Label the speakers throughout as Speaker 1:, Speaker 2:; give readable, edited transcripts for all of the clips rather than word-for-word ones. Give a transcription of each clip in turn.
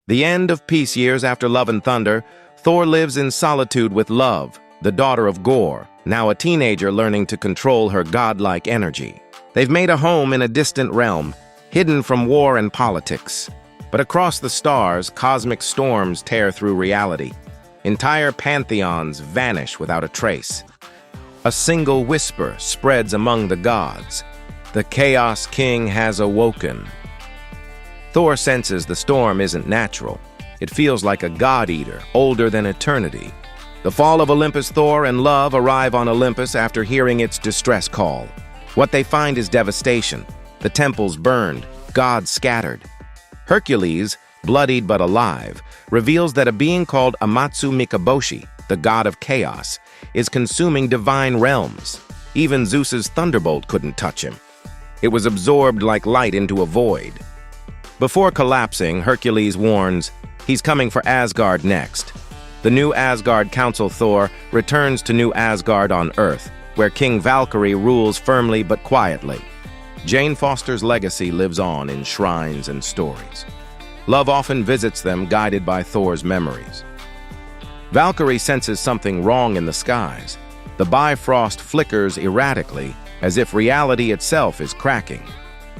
Speaker 1: The end of peace years after Love and Thunder, Thor lives in solitude with Love, the daughter of Gorr, now a teenager learning to control her godlike energy. They've made a home in a distant realm, hidden from war and politics. But across the stars, cosmic storms tear through reality. Entire pantheons vanish without a trace. A single whisper spreads among the gods. The Chaos King has awoken. Thor senses the storm isn't natural. It feels like a god-eater, older than eternity. The fall of Olympus. Thor and Love arrive on Olympus after hearing its distress call. What they find is devastation. The temples burned, gods scattered. Hercules, bloodied but alive, reveals that a being called Amatsu Mikaboshi, the god of chaos, is consuming divine realms. Even Zeus's thunderbolt couldn't touch him. It was absorbed like light into a void. Before collapsing, Hercules warns he's coming for Asgard next. The new Asgard Council Thor returns to New Asgard on Earth, where King Valkyrie rules firmly but quietly. Jane Foster's legacy lives on in shrines and stories. Love often visits them, guided by Thor's memories. Valkyrie senses something wrong in the skies. The Bifrost flickers erratically, as if reality itself is cracking.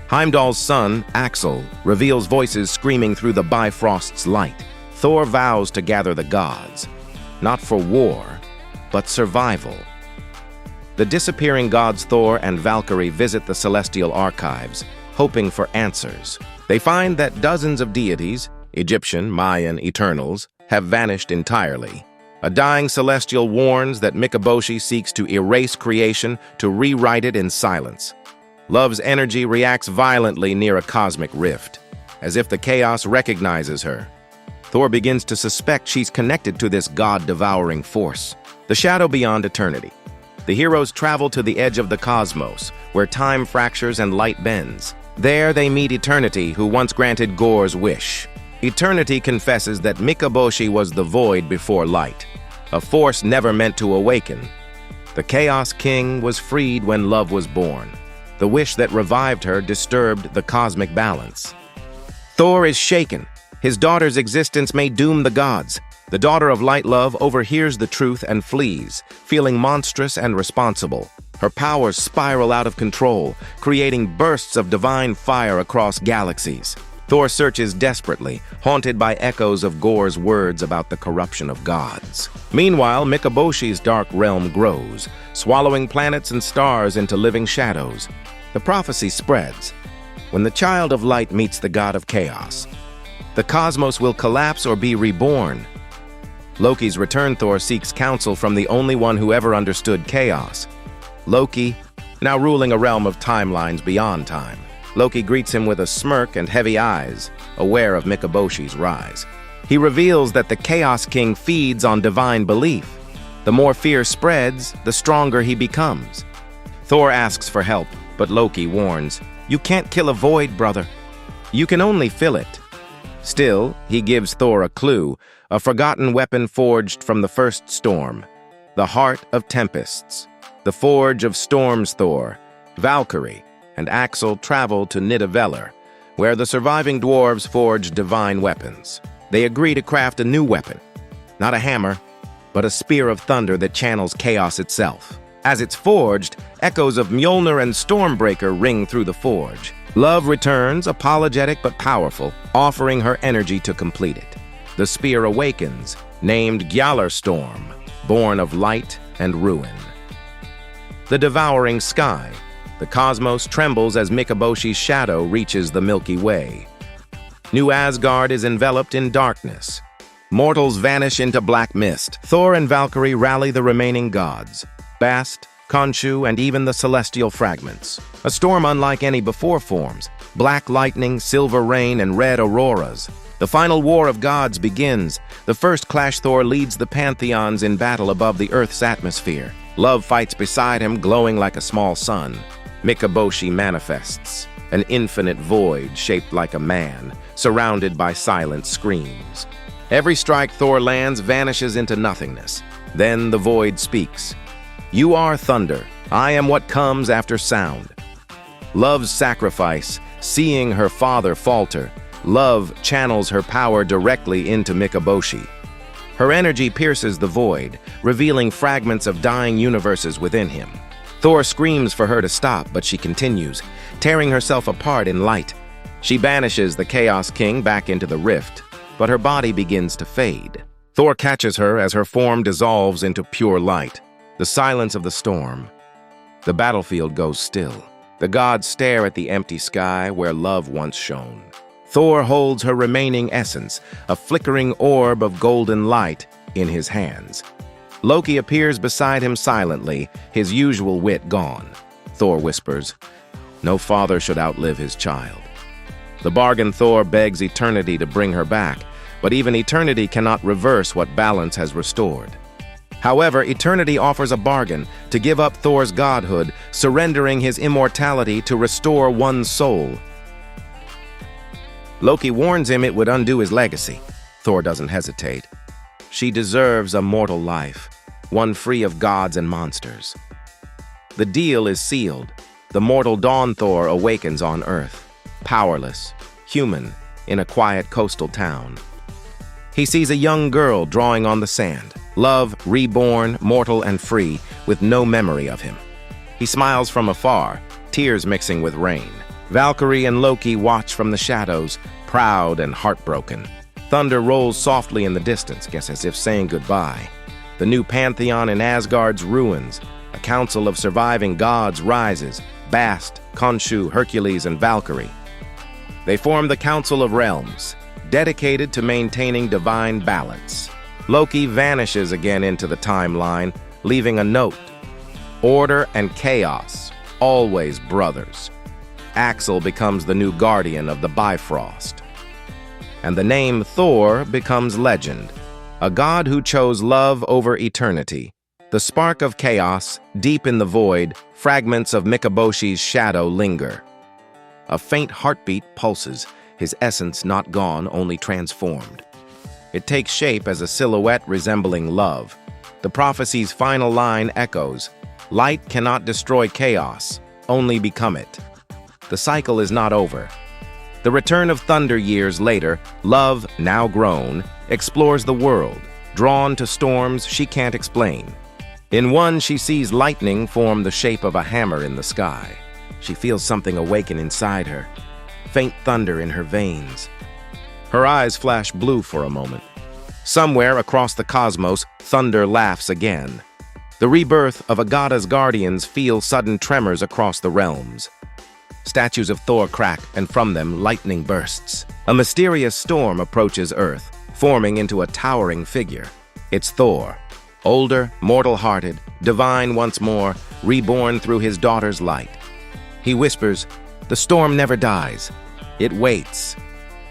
Speaker 1: Heimdall's son, Axel, reveals voices screaming through the Bifrost's light. Thor vows to gather the gods, not for war, but survival. The disappearing gods Thor and Valkyrie visit the celestial archives, hoping for answers. They find that dozens of deities, Egyptian, Mayan, Eternals, have vanished entirely. A dying celestial warns that Mikaboshi seeks to erase creation, to rewrite it in silence. Love's energy reacts violently near a cosmic rift, as if the chaos recognizes her. Thor begins to suspect she's connected to this god-devouring force. The shadow beyond eternity. The heroes travel to the edge of the cosmos, where time fractures and light bends. There they meet Eternity, who once granted Gorr's wish. Eternity confesses that Mikaboshi was the void before light, a force never meant to awaken. The Chaos King was freed when Love was born. The wish that revived her disturbed the cosmic balance. Thor is shaken. His daughter's existence may doom the gods. The daughter of Light Love overhears the truth and flees, feeling monstrous and responsible. Her powers spiral out of control, creating bursts of divine fire across galaxies. Thor searches desperately, haunted by echoes of Gorr's words about the corruption of gods. Meanwhile, Mikaboshi's dark realm grows, swallowing planets and stars into living shadows. The prophecy spreads. When the child of light meets the god of chaos, the cosmos will collapse or be reborn. Loki's return. Thor seeks counsel from the only one who ever understood chaos. Loki, now ruling a realm of timelines beyond time. Loki greets him with a smirk and heavy eyes, aware of Mikaboshi's rise. He reveals that the Chaos King feeds on divine belief. The more fear spreads, the stronger he becomes. Thor asks for help, but Loki warns, "You can't kill a void, brother. You can only fill it." Still, he gives Thor a clue, a forgotten weapon forged from the first storm, the Heart of Tempests. The Forge of Storms. Thor, Valkyrie, and Axel travel to Nidavellir, where the surviving dwarves forge divine weapons. They agree to craft a new weapon, not a hammer, but a spear of thunder that channels chaos itself. As it's forged, echoes of Mjolnir and Stormbreaker ring through the forge. Love returns, apologetic but powerful, offering her energy to complete it. The spear awakens, named Gjallarstorm, born of light and ruin. The devouring sky. The cosmos trembles as Mikaboshi's shadow reaches the Milky Way. New Asgard is enveloped in darkness. Mortals vanish into black mist. Thor and Valkyrie rally the remaining gods, Bast, Khonshu, and even the celestial fragments. A storm unlike any before forms. Black lightning, silver rain, and red auroras. The final war of gods begins. The first clash. Thor leads the pantheons in battle above the Earth's atmosphere. Love fights beside him, glowing like a small sun. Mikaboshi manifests, an infinite void shaped like a man, surrounded by silent screams. Every strike Thor lands vanishes into nothingness. Then the void speaks. "You are thunder. I am what comes after sound." Love's sacrifice, seeing her father falter, Love channels her power directly into Mikaboshi. Her energy pierces the void, revealing fragments of dying universes within him. Thor screams for her to stop, but she continues, tearing herself apart in light. She banishes the Chaos King back into the rift, but her body begins to fade. Thor catches her as her form dissolves into pure light. The silence of the storm. The battlefield goes still. The gods stare at the empty sky where love once shone. Thor holds her remaining essence, a flickering orb of golden light, in his hands. Loki appears beside him silently, his usual wit gone. Thor whispers, "No father should outlive his child." The bargain Thor begs eternity to bring her back, but even eternity cannot reverse what balance has restored. However, eternity offers a bargain to give up Thor's godhood, surrendering his immortality to restore one's soul. Loki warns him it would undo his legacy. Thor doesn't hesitate. She deserves a mortal life, one free of gods and monsters. The deal is sealed. The mortal Dawn Thor awakens on Earth, powerless, human, in a quiet coastal town. He sees a young girl drawing on the sand, love, reborn, mortal and free, with no memory of him. He smiles from afar, tears mixing with rain. Valkyrie and Loki watch from the shadows, proud and heartbroken. Thunder rolls softly in the distance, guess as if saying goodbye. The new pantheon in Asgard's ruins, a council of surviving gods rises, Bast, Khonshu, Hercules, and Valkyrie. They form the Council of Realms, dedicated to maintaining divine balance. Loki vanishes again into the timeline, leaving a note. Order and chaos, always brothers. Axel becomes the new guardian of the Bifrost. And the name Thor becomes legend, a god who chose love over eternity. The spark of chaos, deep in the void, fragments of Mikaboshi's shadow linger. A faint heartbeat pulses, his essence not gone, only transformed. It takes shape as a silhouette resembling love. The prophecy's final line echoes, "Light cannot destroy chaos, only become it." The cycle is not over. The return of Thunder years later, love, now grown, explores the world, drawn to storms she can't explain. In one, she sees lightning form the shape of a hammer in the sky. She feels something awaken inside her, faint thunder in her veins. Her eyes flash blue for a moment. Somewhere across the cosmos, thunder laughs again. The rebirth of a goddess guardians feel sudden tremors across the realms. Statues of Thor crack, and from them lightning bursts. A mysterious storm approaches Earth, forming into a towering figure. It's Thor, older, mortal-hearted, divine once more, reborn through his daughter's light. He whispers, "The storm never dies. It waits."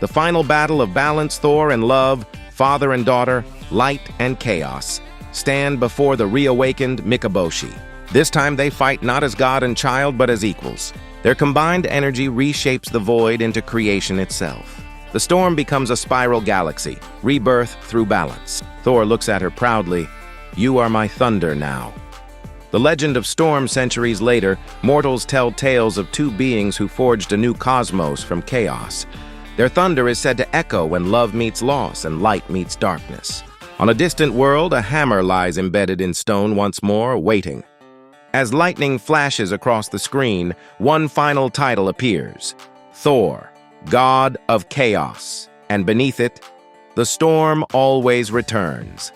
Speaker 1: The final battle of balance, Thor and love, father and daughter, light and chaos, stand before the reawakened Mikaboshi. This time they fight not as god and child, but as equals. Their combined energy reshapes the void into creation itself. The storm becomes a spiral galaxy, rebirth through balance. Thor looks at her proudly, "You are my thunder now." The legend of Storm centuries later, mortals tell tales of two beings who forged a new cosmos from chaos. Their thunder is said to echo when love meets loss and light meets darkness. On a distant world, a hammer lies embedded in stone once more, waiting. As lightning flashes across the screen, one final title appears, Thor, God of Chaos, and beneath it, the storm always returns.